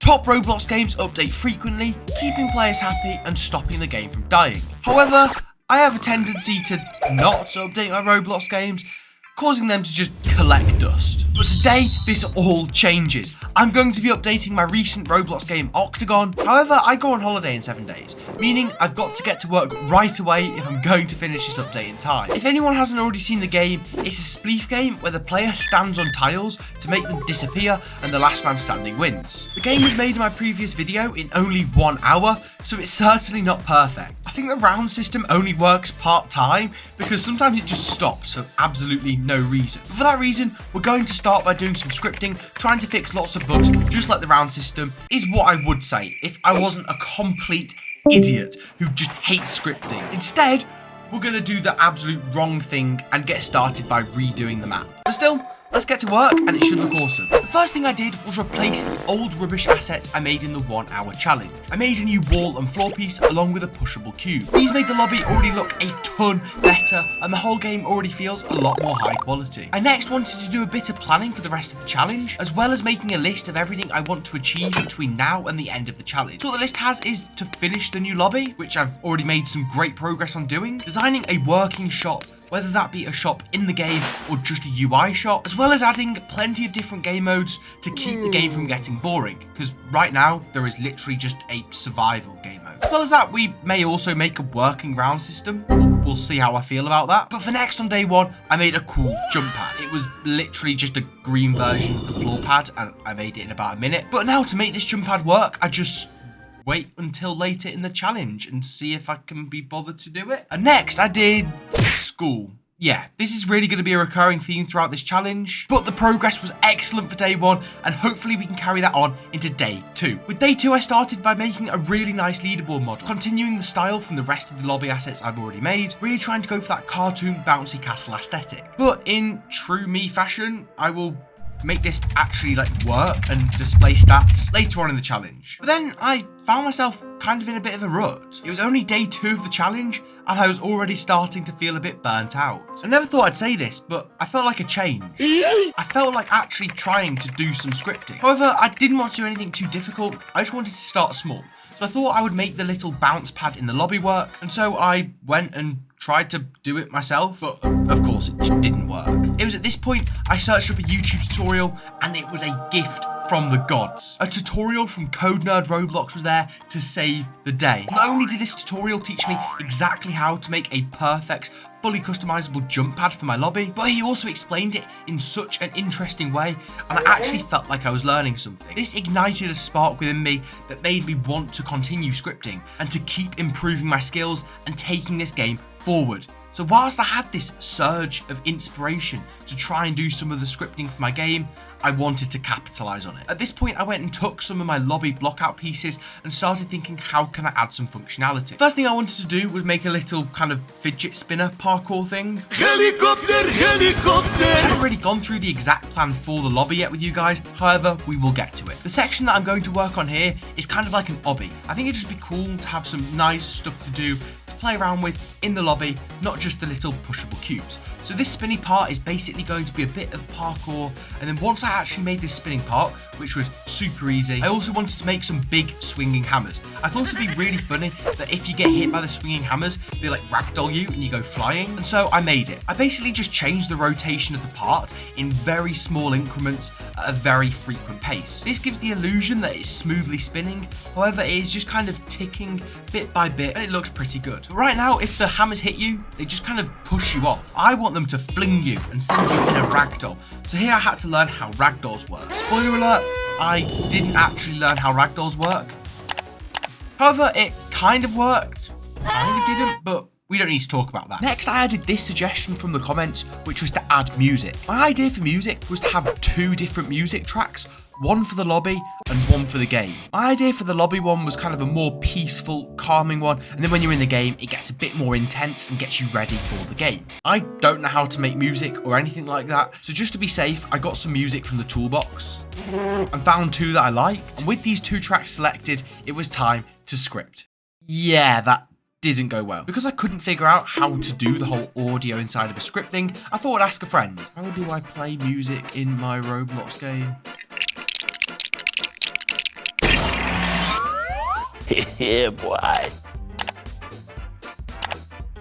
Top Roblox games update frequently, keeping players happy and stopping the game from dying. However, I have a tendency to not update my Roblox games, causing them to just collect dust. But today, this all changes. I'm going to be updating my recent Roblox game, Octagon. However, I go on holiday in 7 days, meaning I've got to get to work right away if I'm going to finish this update in time. If anyone hasn't already seen the game, it's a spleef game where the player stands on tiles to make them disappear and the last man standing wins. The game was made in my previous video in only 1 hour, so it's certainly not perfect. I think the round system only works part-time because sometimes it just stops for absolutely no reason. But for that reason, we're going to start by doing some scripting, trying to fix lots of bugs, just like the round system, is what I would say if I wasn't a complete idiot who just hates scripting. Instead, we're going to do the absolute wrong thing and get started by redoing the map. But still, let's get to work and it should look awesome. The first thing I did was replace the old rubbish assets I made in the 1 hour challenge. I made a new wall and floor piece along with a pushable cube. These made the lobby already look a ton better and the whole game already feels a lot more high quality. I next wanted to do a bit of planning for the rest of the challenge, as well as making a list of everything I want to achieve between now and the end of the challenge. So what the list has is to finish the new lobby, which I've already made some great progress on doing, designing a working shop, whether that be a shop in the game or just a UI shop, as well as adding plenty of different game modes to keep the game from getting boring, because right now there is literally just a survival game mode. As well as that, we may also make a working round system. We'll see how I feel about that. But for next, on day 1, I made a cool jump pad. It was literally just a green version of the floor pad and I made it in about a minute. But now to make this jump pad work, I just wait until later in the challenge and see if I can be bothered to do it. And next I did school. Yeah, this is really going to be a recurring theme throughout this challenge, but the progress was excellent for day 1 and hopefully we can carry that on into day 2. With day 2, I started by making a really nice leaderboard model, continuing the style from the rest of the lobby assets I've already made, really trying to go for that cartoon bouncy castle aesthetic. But in true me fashion, I will make this actually work and display stats later on in the challenge. But then I found myself kind of in a bit of a rut. It was only day 2 of the challenge and I was already starting to feel a bit burnt out. I never thought I'd say this, but I felt like a change. I felt like actually trying to do some scripting. However, I didn't want to do anything too difficult. I just wanted to start small. So I thought I would make the little bounce pad in the lobby work. And so I went and tried to do it myself, but of course it just didn't work. It was at this point I searched up a YouTube tutorial and it was a gift from the gods. A tutorial from Code Nerd Roblox was there to save the day. Not only did this tutorial teach me exactly how to make a perfect, fully customizable jump pad for my lobby, but he also explained it in such an interesting way and I actually felt like I was learning something. This ignited a spark within me that made me want to continue scripting and to keep improving my skills and taking this game forward. So whilst I had this surge of inspiration to try and do some of the scripting for my game, I wanted to capitalize on it. At this point, I went and took some of my lobby blockout pieces and started thinking, how can I add some functionality? First thing I wanted to do was make a little kind of fidget spinner parkour thing. Helicopter, helicopter! I haven't really gone through the exact plan for the lobby yet with you guys, however, we will get to it. The section that I'm going to work on here is kind of like an obby. I think it'd just be cool to have some nice stuff to do, to play around with in the lobby, not just the little pushable cubes. So this spinny part is basically going to be a bit of parkour, and then once I actually made this spinning part, which was super easy, I also wanted to make some big swinging hammers. I thought it'd be really funny that if you get hit by the swinging hammers, they ragdoll you and you go flying, and so I made it. I basically just changed the rotation of the part in very small increments at a very frequent pace. This gives the illusion that it's smoothly spinning, however it is just kind of ticking bit by bit and it looks pretty good. But right now, if the hammers hit you, they just kind of push you off. I want them to fling you and send you in a ragdoll. So here I had to learn how ragdolls work. Spoiler alert, I didn't actually learn how ragdolls work. However, it kind of worked, kind of didn't, but we don't need to talk about that. Next, I added this suggestion from the comments, which was to add music. My idea for music was to have 2 different music tracks, one for the lobby and one for the game. My idea for the lobby one was kind of a more peaceful, calming one, and then when you're in the game, it gets a bit more intense and gets you ready for the game. I don't know how to make music or anything like that, so just to be safe, I got some music from the toolbox and found 2 that I liked. And with these 2 tracks selected, it was time to script. Yeah, that didn't go well. Because I couldn't figure out how to do the whole audio inside of a script thing, I thought I'd ask a friend. How do I play music in my Roblox game? Yeah, boy.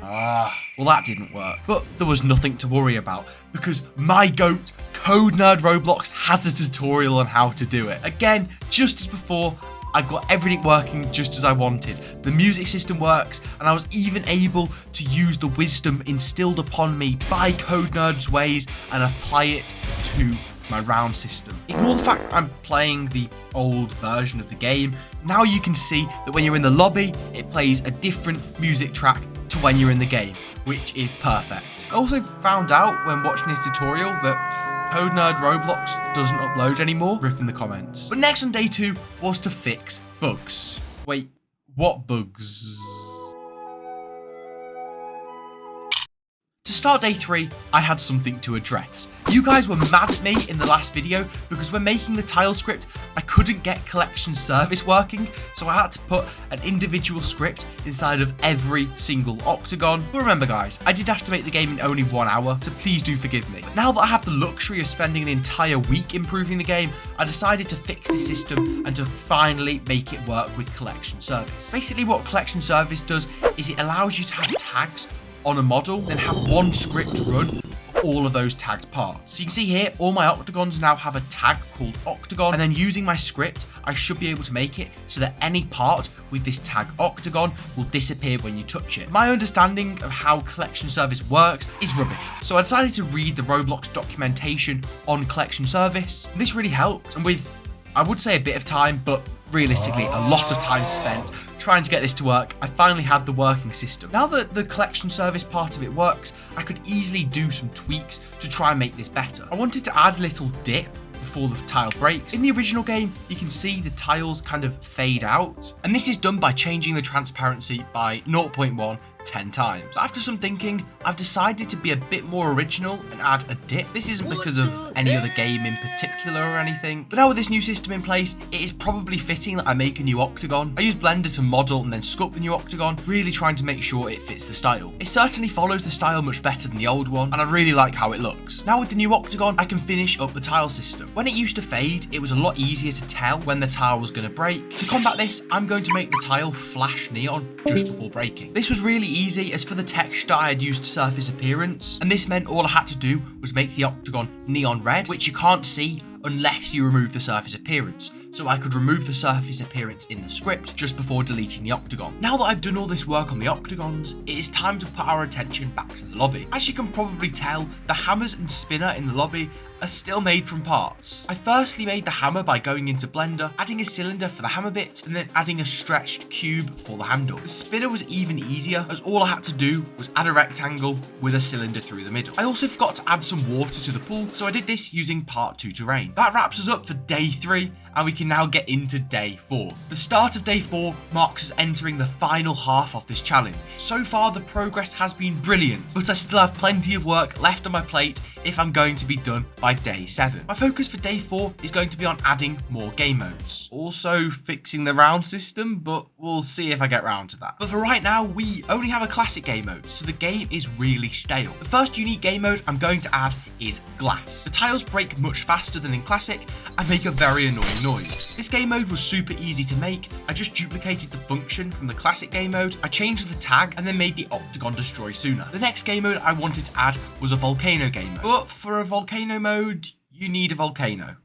Well that didn't work. But there was nothing to worry about because my goat, Code Nerd Roblox, has a tutorial on how to do it. Again, just as before, I got everything working just as I wanted. The music system works, and I was even able to use the wisdom instilled upon me by Code Nerd's ways and apply it to my round system. Ignore the fact I'm playing the old version of the game. Now you can see that when you're in the lobby, it plays a different music track to when you're in the game, which is perfect. I also found out when watching this tutorial that Code Nerd Roblox doesn't upload anymore. Rip in the comments. But next on day 2 was to fix bugs. Wait, what bugs? To start day 3, I had something to address. You guys were mad at me in the last video because when making the tile script, I couldn't get collection service working, so I had to put an individual script inside of every single octagon. But remember guys, I did have to make the game in only 1 hour, so please do forgive me. But now that I have the luxury of spending an entire week improving the game, I decided to fix the system and to finally make it work with collection service. Basically what collection service does is it allows you to have tags on a model, then have one script run for all of those tagged parts. So you can see here, all my octagons now have a tag called octagon, and then using my script, I should be able to make it so that any part with this tag octagon will disappear when you touch it. My understanding of how collection service works is rubbish, so I decided to read the Roblox documentation on collection service. This really helped, and with, I would say a bit of time, but realistically a lot of time spent trying to get this to work, I finally had the working system. Now that the collection service part of it works, I could easily do some tweaks to try and make this better. I wanted to add a little dip before the tile breaks. In the original game, you can see the tiles kind of fade out, and this is done by changing the transparency by 0.1 10 times. But after some thinking, I've decided to be a bit more original and add a dip. This isn't because of any other game in particular or anything, but now with this new system in place, it is probably fitting that I make a new octagon. I use Blender to model and then sculpt the new octagon, really trying to make sure it fits the style. It certainly follows the style much better than the old one, and I really like how it looks. Now with the new octagon, I can finish up the tile system. When it used to fade, it was a lot easier to tell when the tile was going to break. To combat this, I'm going to make the tile flash neon just before breaking. This was really easy, as for the texture I had used surface appearance, and this meant all I had to do was make the octagon neon red, which you can't see unless you remove the surface appearance. So I could remove the surface appearance in the script just before deleting the octagon. Now that I've done all this work on the octagons, it is time to put our attention back to the lobby. As you can probably tell, the hammers and spinner in the lobby are still made from parts. I firstly made the hammer by going into Blender, adding a cylinder for the hammer bit, and then adding a stretched cube for the handle. The spinner was even easier, as all I had to do was add a rectangle with a cylinder through the middle. I also forgot to add some water to the pool, so I did this using part 2 terrain. That wraps us up for day 3, and we can now get into day 4. The start of day 4 marks us entering the final half of this challenge. So far, the progress has been brilliant, but I still have plenty of work left on my plate if I'm going to be done by day 7. My focus for day 4 is going to be on adding more game modes. Also fixing the round system, but we'll see if I get round to that. But for right now, we only have a classic game mode, so the game is really stale. The first unique game mode I'm going to add is glass. The tiles break much faster than in classic and make a very annoying noise. This game mode was super easy to make. I just duplicated the function from the classic game mode, I changed the tag, and then made the octagon destroy sooner. The next game mode I wanted to add was a volcano game mode. But for a volcano mode, you need a volcano.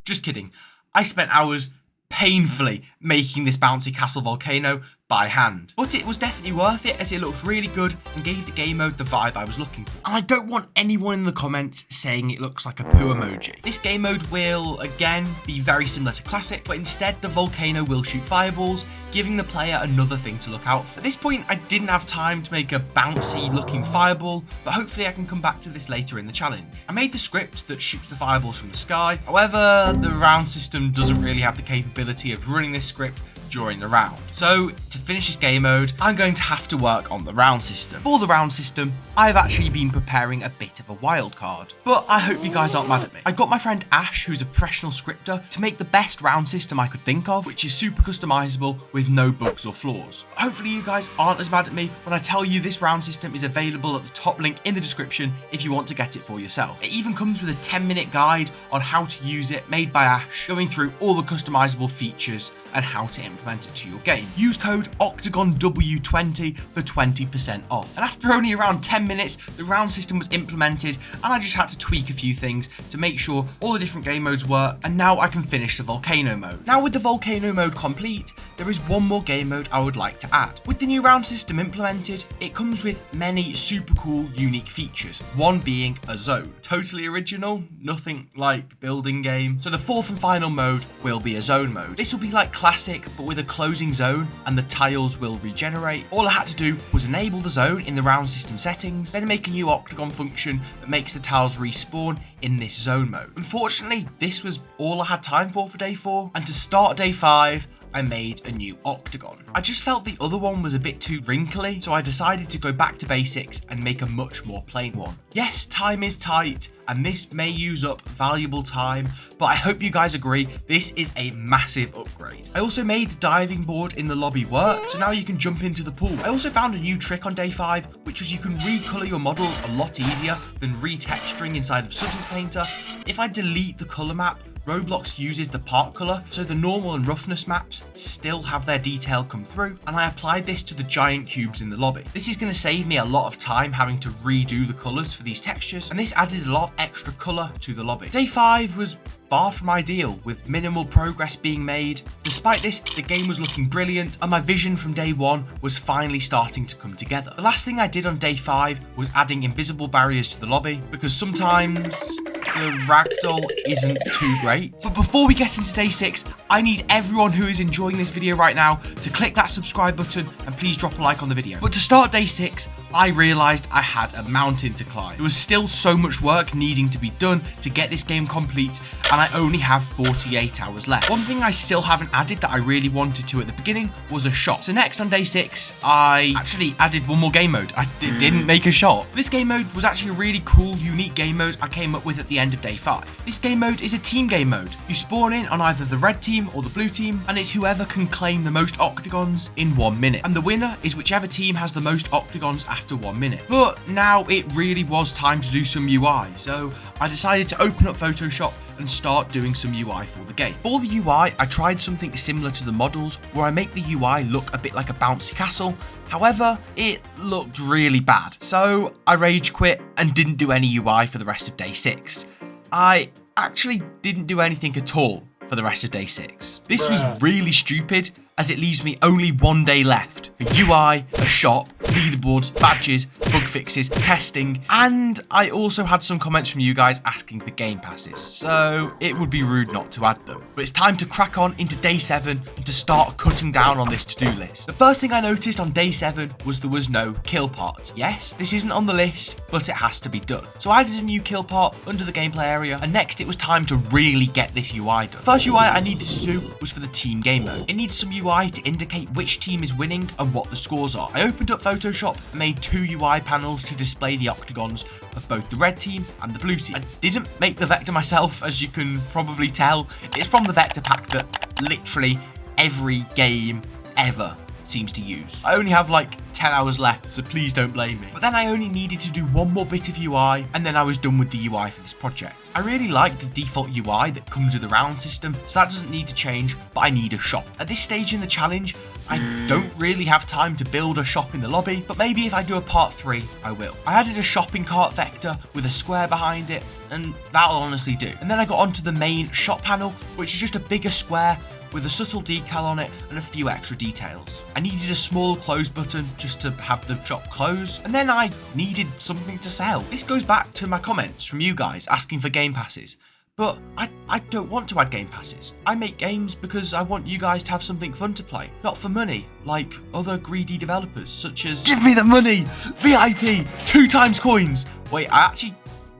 Just kidding. I spent hours painfully making this bouncy castle volcano by hand. But it was definitely worth it, as it looked really good and gave the game mode the vibe I was looking for. And I don't want anyone in the comments saying it looks like a poo emoji. This game mode will, again, be very similar to classic, but instead the volcano will shoot fireballs, giving the player another thing to look out for. At this point, I didn't have time to make a bouncy looking fireball, but hopefully I can come back to this later in the challenge. I made the script that shoots the fireballs from the sky. However, the round system doesn't really have the capability of running this script during the round. So to finish this game mode, I'm going to have to work on the round system. For the round system, I've actually been preparing a bit of a wild card, but I hope you guys aren't mad at me. I got my friend Ash, who's a professional scripter, to make the best round system I could think of, which is super customizable with no bugs or flaws. Hopefully you guys aren't as mad at me when I tell you this round system is available at the top link in the description if you want to get it for yourself. It even comes with a 10-minute guide on how to use it, made by Ash, going through all the customizable features and how to implement implement it to your game. Use code OctagonW20 for 20% off. And after only around 10 minutes, the round system was implemented, and I just had to tweak a few things to make sure all the different game modes work, and now I can finish the volcano mode. Now with the volcano mode complete, there is one more game mode I would like to add. With the new round system implemented, it comes with many super cool, unique features. One being a zone. Totally original, nothing like building game. So the fourth and final mode will be a zone mode. This will be like classic, but with a closing zone, and the tiles will regenerate. All I had to do was enable the zone in the round system settings, then make a new octagon function that makes the tiles respawn in this zone mode. Unfortunately, this was all I had time for day 4, and to start day 5, I made a new octagon. I just felt the other one was a bit too wrinkly, so I decided to go back to basics and make a much more plain one. Yes, time is tight, and this may use up valuable time, but I hope you guys agree, this is a massive upgrade. I also made the diving board in the lobby work, so now you can jump into the pool. I also found a new trick on day 5, which was you can recolor your model a lot easier than retexturing inside of Substance Painter. If I delete the color map, Roblox uses the part color, so the normal and roughness maps still have their detail come through, and I applied this to the giant cubes in the lobby. This is going to save me a lot of time having to redo the colors for these textures, and this added a lot of extra color to the lobby. Day 5 was far from ideal, with minimal progress being made. Despite this, the game was looking brilliant, and my vision from day 1 was finally starting to come together. The last thing I did on day 5 was adding invisible barriers to the lobby, because sometimes the ragdoll isn't too great. But before we get into day 6, I need everyone who is enjoying this video right now to click that subscribe button and please drop a like on the video. But to start day 6, I realized I had a mountain to climb. There was still so much work needing to be done to get this game complete, and I only have 48 hours left. One thing I still haven't added that I really wanted to at the beginning was a shop. So next on day 6, I actually added one more game mode. I didn't make a shop. This game mode was actually a really cool, unique game mode I came up with at the end of day 5. This game mode is a team game mode. You spawn in on either the red team or the blue team, and it's whoever can claim the most octagons in 1 minute. And the winner is whichever team has the most octagons after 1 minute. But now it really was time to do some UI, so I decided to open up Photoshop and start doing some UI for the game. For the UI, I tried something similar to the models, where I make the UI look a bit like a bouncy castle. However, it looked really bad, so I rage quit and didn't do any UI for the rest of day 6. I actually didn't do anything at all for the rest of day 6. This was really stupid, as it leaves me only 1 day left. A UI, a shop, leaderboards, badges, bug fixes, testing, and I also had some comments from you guys asking for game passes, so it would be rude not to add them. But it's time to crack on into day 7 and to start cutting down on this to-do list. The first thing I noticed on day 7 was there was no kill part. Yes, this isn't on the list, but it has to be done. So I added a new kill part under the gameplay area, and next it was time to really get this UI done. First UI I needed to do was for the team game mode. It needs some UI to indicate which team is winning and what the scores are. I opened up Photoshop and made 2 UI panels to display the octagons of both the red team and the blue team. I didn't make the vector myself, as you can probably tell. It's from the vector pack that literally every game ever seems to use. I only have like 10 hours left, so please don't blame me. But then I only needed to do one more bit of UI, and then I was done with the UI for this project. I really like the default UI that comes with the round system, so that doesn't need to change, but I need a shop. At this stage in the challenge, I don't really have time to build a shop in the lobby, but maybe if I do a part 3, I will. I added a shopping cart vector with a square behind it, and that'll honestly do. And then I got onto the main shop panel, which is just a bigger square with a subtle decal on it and a few extra details. I needed a small close button just to have the shop close, and then I needed something to sell. This goes back to my comments from you guys asking for game passes, but I don't want to add game passes. I make games because I want you guys to have something fun to play, not for money, like other greedy developers such as give me the money, VIP, 2 times coins. Wait, I actually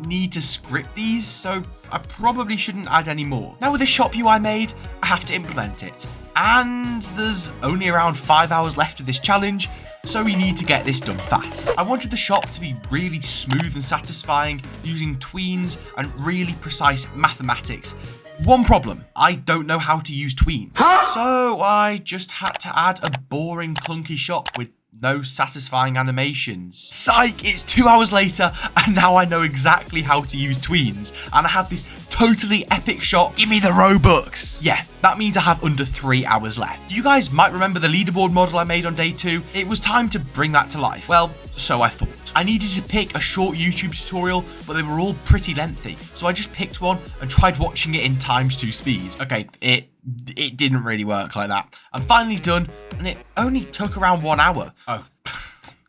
need to script these, so I probably shouldn't add any more. Now with the shop UI made, I have to implement it, and there's only around 5 hours left of this challenge, so we need to get this done fast. I wanted the shop to be really smooth and satisfying, using tweens and really precise mathematics. One problem, I don't know how to use tweens, so I just had to add a boring clunky shop with no satisfying animations. Psych, it's 2 hours later, and now I know exactly how to use tweens, and I have this totally epic shot. Give me the Robux. Yeah, that means I have under 3 hours left. You guys might remember the leaderboard model I made on day 2. It was time to bring that to life. Well, so I thought. I needed to pick a short YouTube tutorial, but they were all pretty lengthy. So I just picked one and tried watching it in ×2 speed. Okay, it didn't really work like that. I'm finally done, and it only took around 1 hour. Oh,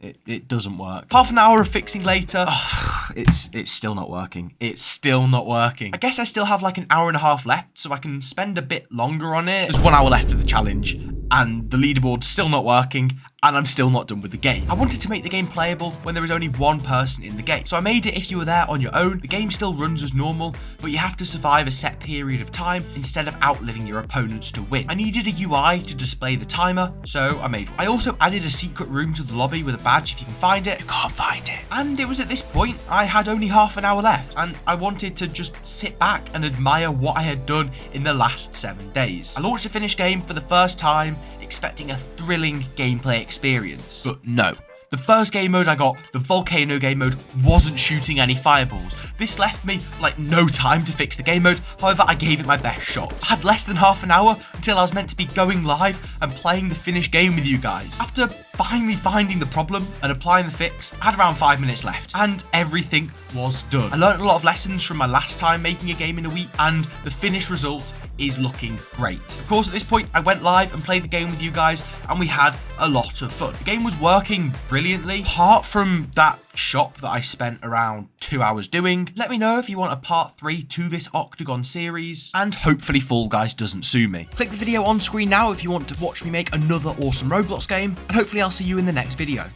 it doesn't work. Half an hour of fixing later. Oh, it's still not working. It's still not working. I guess I still have like an hour and a half left, so I can spend a bit longer on it. There's 1 hour left of the challenge, and the leaderboard's still not working, and I'm still not done with the game. I wanted to make the game playable when there is only one person in the game. So I made it if you were there on your own. The game still runs as normal, but you have to survive a set period of time instead of outliving your opponents to win. I needed a UI to display the timer, so I made one. I also added a secret room to the lobby with a badge if you can find it. You can't find it. And it was at this point I had only half an hour left, and I wanted to just sit back and admire what I had done in the last 7 days. I launched a finished game for the first time, expecting a thrilling gameplay experience. But no. The first game mode I got, the volcano game mode, wasn't shooting any fireballs. This left me like no time to fix the game mode. However, I gave it my best shot. I had less than half an hour until I was meant to be going live and playing the finished game with you guys. After finally finding the problem and applying the fix, I had around 5 minutes left and everything was done. I learned a lot of lessons from my last time making a game in a week, and the finished result is looking great. Of course, at this point, I went live and played the game with you guys, and we had a lot of fun. The game was working brilliantly, apart from that shop that I spent around 2 hours doing. Let me know if you want a part 3 to this Octagon series, and hopefully Fall Guys doesn't sue me. Click the video on screen now if you want to watch me make another awesome Roblox game, and hopefully I'll see you in the next video.